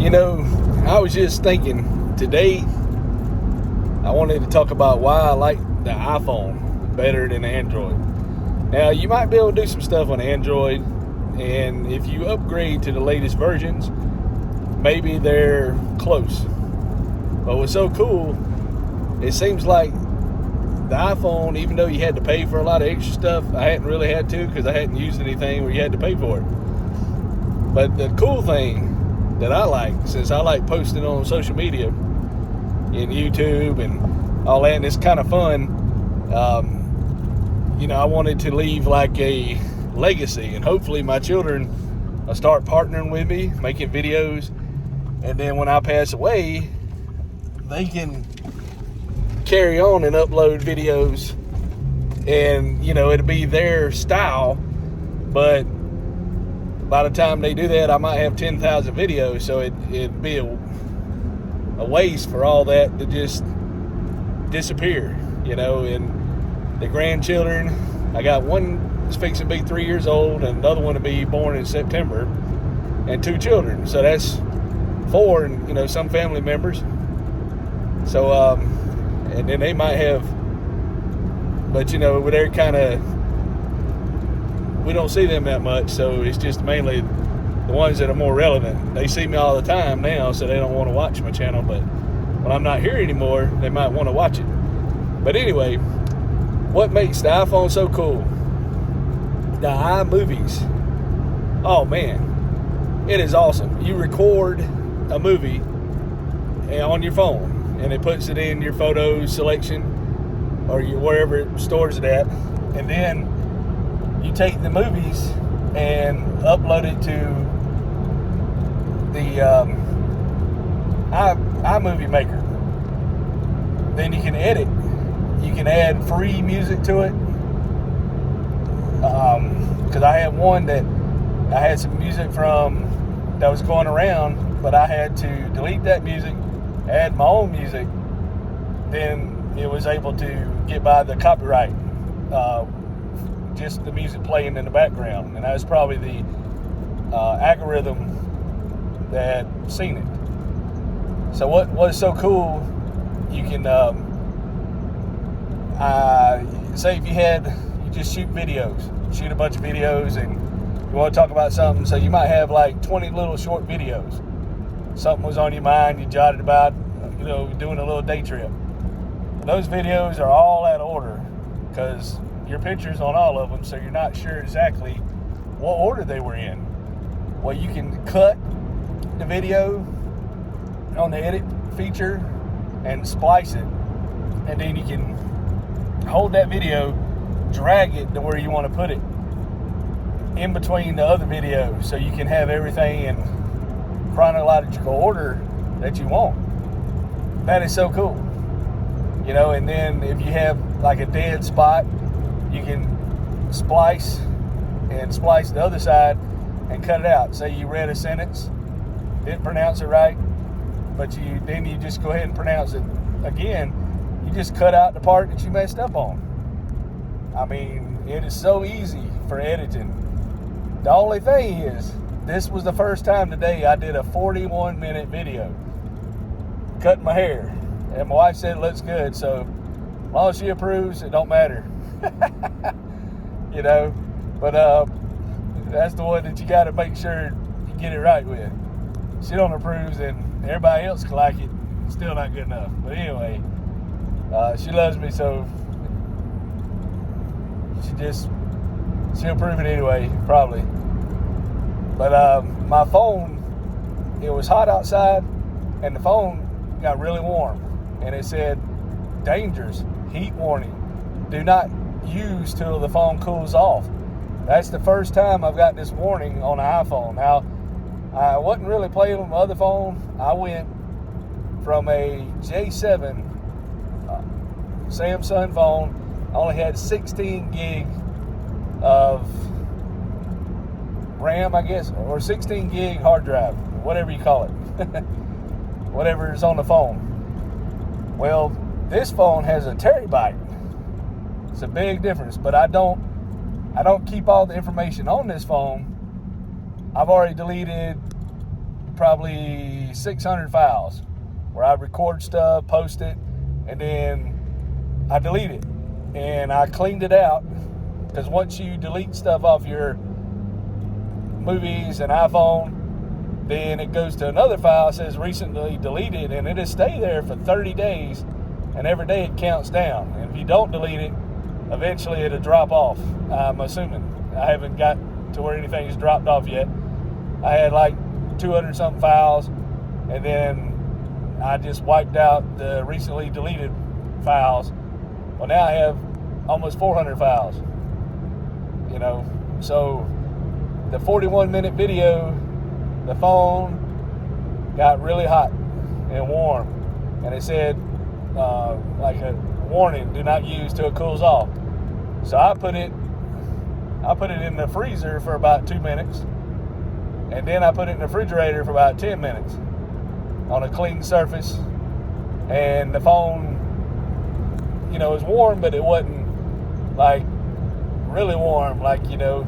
You know, I was just thinking today I wanted to talk about why I like the iPhone better than Android. Now, you might be able to do some stuff on Android, and if you upgrade to the latest versions, maybe they're close. But what's so cool, it seems like the iPhone, even though you had to pay for a lot of extra stuff, I hadn't really had to because I hadn't used anything where you had to pay for it. But the cool thing that I like, since I like posting on social media, in YouTube and all that, and it's kind of fun, I wanted to leave like a legacy, and hopefully my children will start partnering with me, making videos, and then when I pass away, they can carry on and upload videos, and it'll be their style. But by the time they do that, I might have 10,000 videos, so it'd be a waste for all that to just disappear, and the grandchildren, I got one that's fixing to be 3 years old and another one to be born in September, and 2 children, so that's 4, and some family members. So and then they might have, but they're kind of, we don't see them that much, so it's just mainly the ones that are more relevant. They see me all the time now, so they don't want to watch my channel, but when I'm not here anymore, they might want to watch it. But anyway, what makes the iPhone so cool? The iMovies. Oh man, it is awesome. You record a movie on your phone, and it puts it in your photos selection or wherever it stores it at, and then you take the movies and upload it to the iMovie Maker. Then you can edit. You can add free music to it. Because I had one that I had some music from that was going around, but I had to delete that music, add my own music. Then it was able to get by the copyright. Just the music playing in the background, and that was probably the algorithm that seen it. So what's so cool, you can say if you just shoot a bunch of videos, and you want to talk about something, so you might have like 20 little short videos. Something was on your mind, you jotted about, doing a little day trip. Those videos are all out of order because your picture's on all of them, so you're not sure exactly what order they were in. Well, you can cut the video on the edit feature and splice it, and then you can hold that video, drag it to where you want to put it in between the other videos, so you can have everything in chronological order that you want. That is so cool. And then if you have like a dead spot, you can splice the other side and cut it out. Say you read a sentence, didn't pronounce it right, but then you just go ahead and pronounce it again. You just cut out the part that you messed up on. I mean, it is so easy for editing. The only thing is, this was the first time today I did a 41-minute video cutting my hair, and my wife said it looks good, so as long as she approves, it don't matter. But that's the one that you got to make sure you get it right with. She don't approve, and everybody else can like it. It's still not good enough. But anyway, she loves me, so she'll approve it anyway, probably. But my phone, it was hot outside, and the phone got really warm, and it said, "Dangers, heat warning. Do not use till the phone cools off." That's the first time I've got this warning on an iPhone. Now, I wasn't really playing with my other phone. I went from a J7 Samsung phone. I only had 16 gig of RAM, I guess, or 16 gig hard drive, whatever you call it, whatever is on the phone. Well, this phone has a terabyte. It's a big difference, but I don't keep all the information on this phone. I've already deleted probably 600 files where I record stuff, post it, and then I delete it. And I cleaned it out, because once you delete stuff off your movies and iPhone, then it goes to another file that says recently deleted, and it'll stay there for 30 days, and every day it counts down. And if you don't delete it, eventually it'll drop off, I'm assuming. I haven't got to where anything's dropped off yet. I had like 200 something files, and then I just wiped out the recently deleted files. Well, now I have almost 400 files, you know. So the 41-minute video, the phone got really hot and warm, and it said like a warning, do not use till it cools off. So I put it in the freezer for about 2 minutes, and then I put it in the refrigerator for about 10 minutes on a clean surface, and the phone, you know, was warm, but it wasn't like really warm, like, you know,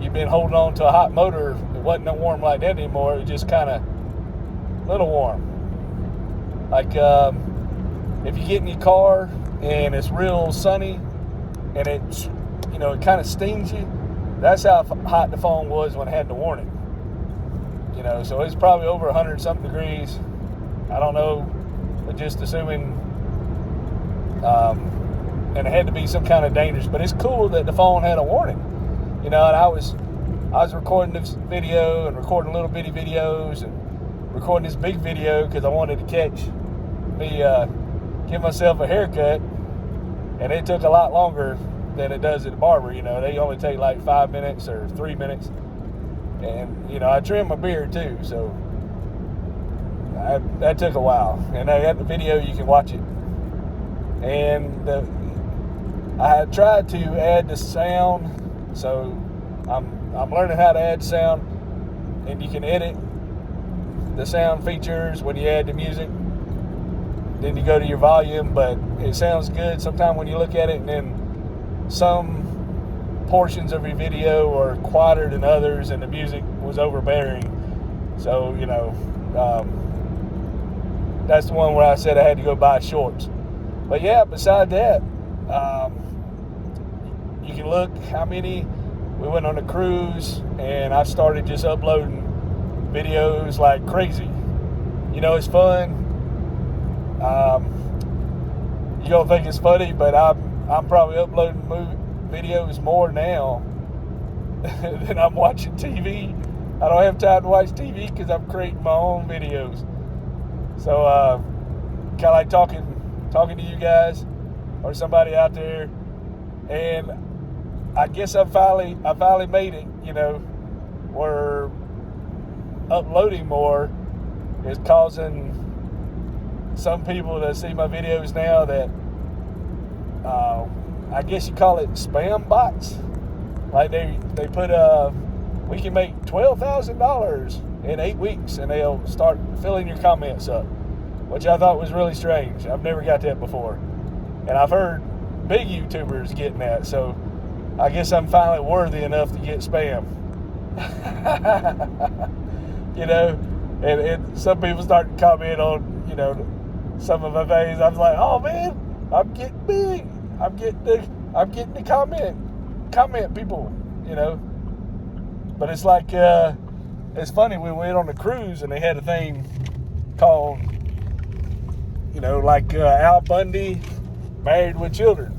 you've been holding on to a hot motor. It wasn't warm like that anymore. It was just kind of a little warm. Like if you get in your car and it's real sunny and it's, you know, it kind of stings you, that's how hot the phone was when it had the warning. You know, so it's probably over 100 something degrees. I don't know, but just assuming. And it had to be some kind of dangerous. But it's cool that the phone had a warning. You know, and I was recording this video and recording little bitty videos and recording this big video because I wanted to catch me give myself a haircut, and it took a lot longer than it does at the barber. You know, they only take like 5 minutes or 3 minutes, and you know, I trim my beard too, so that took a while. And I got the video, you can watch it. And I had tried to add the sound. So I'm learning how to add sound, and you can edit the sound features when you add the music. Then you go to your volume, but it sounds good sometimes when you look at it, and then some portions of your video are quieter than others, and the music was overbearing. So, you know, that's the one where I said I had to go buy shorts. But yeah, beside that, you can look how many. We went on a cruise, and I started just uploading videos like crazy. You know, it's fun. You don't think it's funny, but I'm probably uploading videos more now than I'm watching TV. I don't have time to watch TV because I'm creating my own videos. So kind of like talking to you guys or somebody out there, and I guess I finally made it. You know, where uploading more is causing some people to see my videos now that I guess you call it spam bots. Like they put we can make $12,000 in 8 weeks, and they'll start filling your comments up, which I thought was really strange. I've never got that before, and I've heard big YouTubers getting that. So I guess I'm finally worthy enough to get spam. You know, and some people start to comment on, you know, some of my things. I was like, oh man, I'm getting big. I'm getting the comment people, you know. But it's like it's funny, we went on a cruise and they had a thing called, you know, like Al Bundy, Married with Children.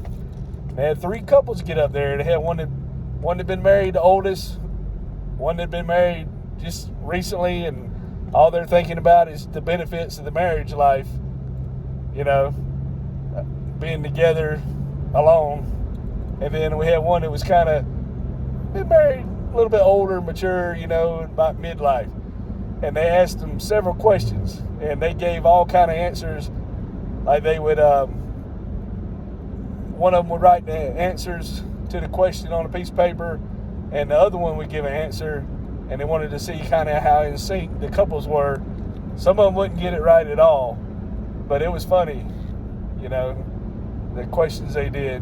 They had 3 couples get up there. They had one that been married, the oldest, one that been married just recently, and all they're thinking about is the benefits of the marriage life, you know, being together alone. And then we had one that was kind of been married, a little bit older, mature, you know, about midlife. And they asked them several questions, and they gave all kind of answers. Like they would, one of them would write the answers to the question on a piece of paper, and the other one would give an answer. And they wanted to see kind of how in sync the couples were. Some of them wouldn't get it right at all, but it was funny, you know, the questions they did.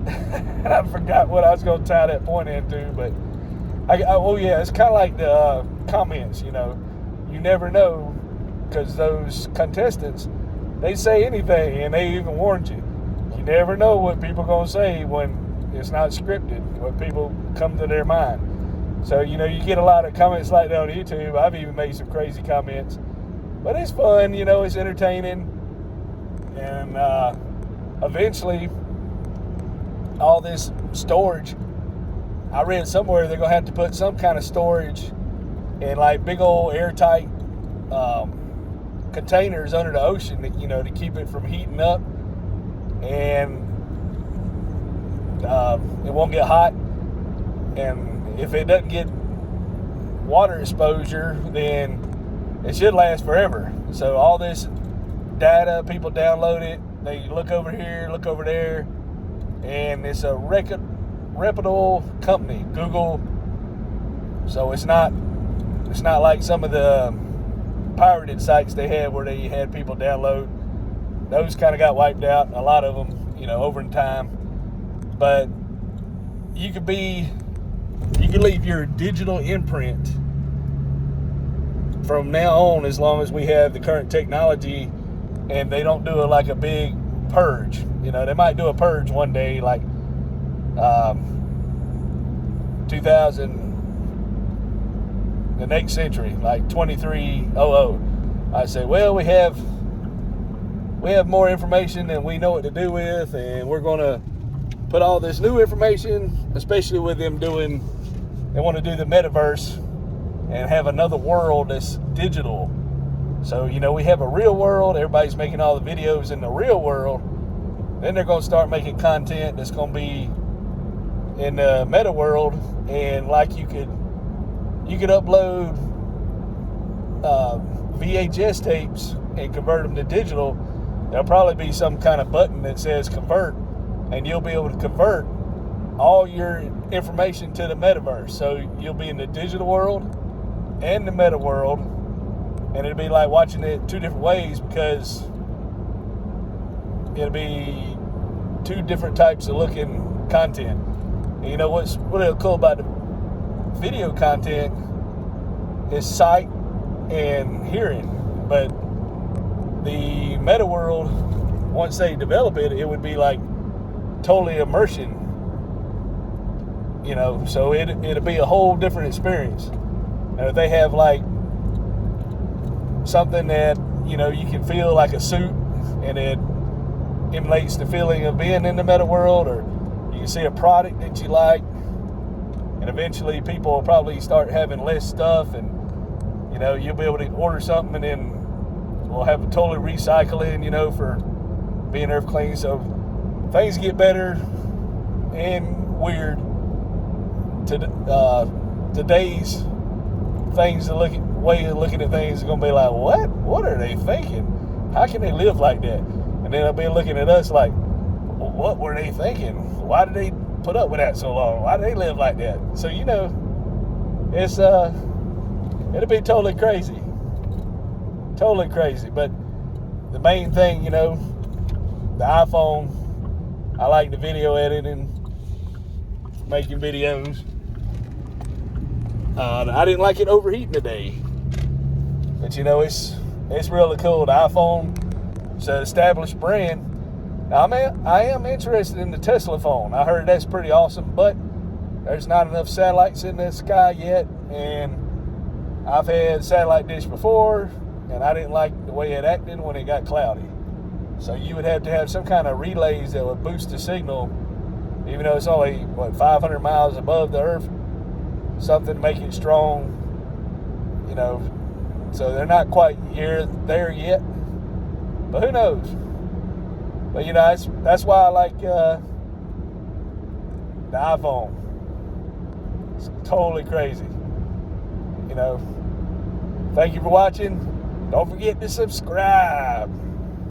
And I forgot what I was going to tie that point into, but Oh yeah, it's kind of like the comments. You know, you never know, because those contestants, they say anything, and they even warned you. You never know what people are gonna say when it's not scripted. What people come to their mind. So you know, you get a lot of comments like that on YouTube. I've even made some crazy comments, but it's fun. You know, it's entertaining, and eventually, all this storage. I read somewhere they're gonna have to put some kind of storage in like big old airtight containers under the ocean, you know, to keep it from heating up, and it won't get hot. And if it doesn't get water exposure, then it should last forever. So all this data, people download it, they look over here, look over there, and it's a reputable company, Google. So it's not like some of the pirated sites they had where they had people download. Those kind of got wiped out, a lot of them, you know, over in time. But you could leave your digital imprint from now on, as long as we have the current technology and they don't do it like a big purge. You know, they might do a purge one day, like 2000, the next century, like 2300. I say, well, we have more information than we know what to do with, and we're going to put all this new information, especially with them they want to do the metaverse and have another world that's digital. So, you know, we have a real world, everybody's making all the videos in the real world. Then they're going to start making content that's going to be in the meta world, and like you could upload VHS tapes and convert them to digital. There'll probably be some kind of button that says convert, and you'll be able to convert all your information to the metaverse. So you'll be in the digital world and the meta world, and it'll be like watching it two different ways, because it'll be two different types of looking content. And you know what's really cool about the video content is sight and hearing, but the meta world, once they develop it, it would be like totally immersion, you know, so it'll be a whole different experience. And if they have like something that, you know, you can feel like a suit, and it emulates the feeling of being in the meta world, or you can see a product that you like, and eventually people will probably start having less stuff, and you know, you'll be able to order something, and then we'll have it totally recycling, you know, for being earth clean. So things get better and weird. Today's things, way of looking at things is gonna be like, what are they thinking? How can they live like that? And then they'll be looking at us like, well, what were they thinking? Why did they put up with that so long? Why do they live like that? So, you know, it's it'll be totally crazy. Totally crazy. But the main thing, you know, the iPhone, I like the video editing, making videos. I didn't like it overheating today, but you know, it's really cool. The iPhone, it's an established brand. Now, I am interested in the Tesla phone. I heard that's pretty awesome, but there's not enough satellites in the sky yet, and I've had satellite dish before, and I didn't like the way it acted when it got cloudy. So you would have to have some kind of relays that would boost the signal, even though it's only, 500 miles above the Earth, something to make it strong, you know. So they're not quite there yet, but who knows? But you know, that's why I like the iPhone. It's totally crazy, you know. Thank you for watching. Don't forget to subscribe.